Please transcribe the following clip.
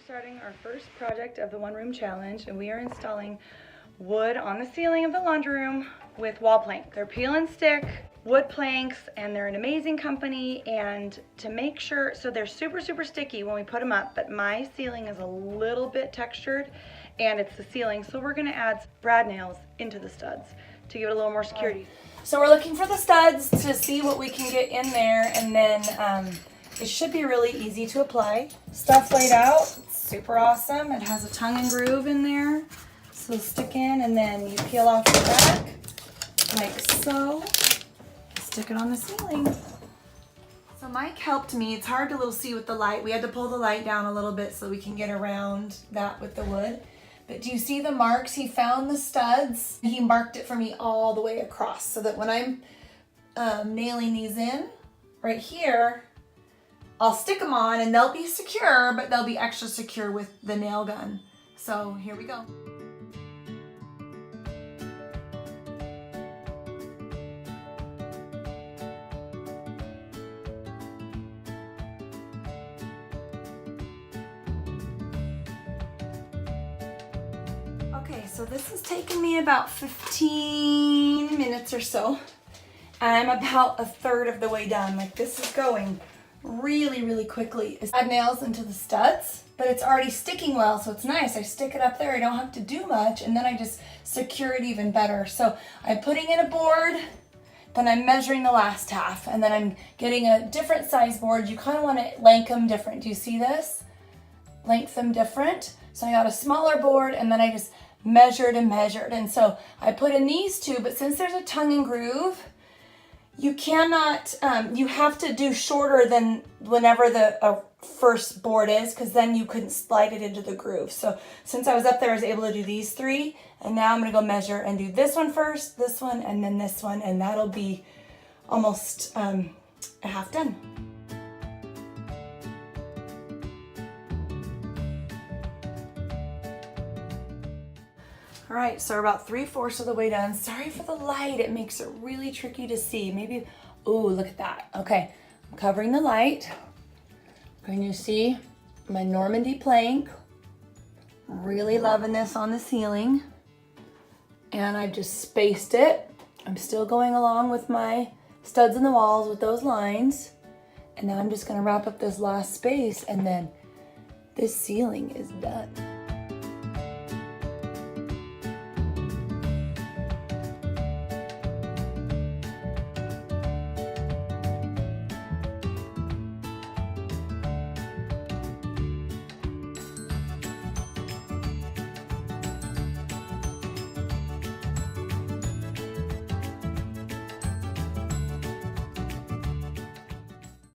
starting our first project of the one room challenge, and we are installing wood on the ceiling of the laundry room with Wallplanks. They're peel and stick wood planks, and they're an amazing company. And to make sure, so they're super sticky when we put them up, but my ceiling is a little bit textured and it's the ceiling, so we're gonna add brad nails into the studs to give it a little more security. So we're looking for the studs to see what we can get in there, and then it should be really easy to apply. Stuff laid out, super awesome. It has a tongue and groove in there, so stick in, and then you peel off the back like so. Stick it on the ceiling. So Mike helped me. It's hard to see with the light. We had to pull the light down a little bit so we can get around that with the wood. But do you see the marks? He found the studs. He marked it for me all the way across so that when I'm nailing these in right here, I'll stick them on and they'll be secure, but they'll be extra secure with the nail gun. So here we go. Okay, so this has taken me about 15 minutes or so, and I'm about a third of the way done. Like, this is going really quickly. I add nails into the studs, but it's already sticking well, so it's nice. I stick it up there, I don't have to do much, and then I just secure it even better. So I'm putting in a board, then I'm measuring the last half, and then I'm getting a different size board. You kind of want to length them different. Do you see this? Length them different. So I got a smaller board, and then I just measured, and so I put in these two, but since there's a tongue and groove, you cannot, you have to do shorter than whenever the first board is, because then you couldn't slide it into the groove. So since I was up there, I was able to do these three, and now I'm gonna go measure and do this one first, this one, and then this one, and that'll be almost half done. All right, so we're about 3/4 of the way done. Sorry for the light, it makes it really tricky to see. Maybe, ooh, look at that. Okay, I'm covering the light. Can you see my Normandy plank? Really loving this on the ceiling. And I've just spaced it. I'm still going along with my studs in the walls with those lines. And now I'm just gonna wrap up this last space, and then this ceiling is done.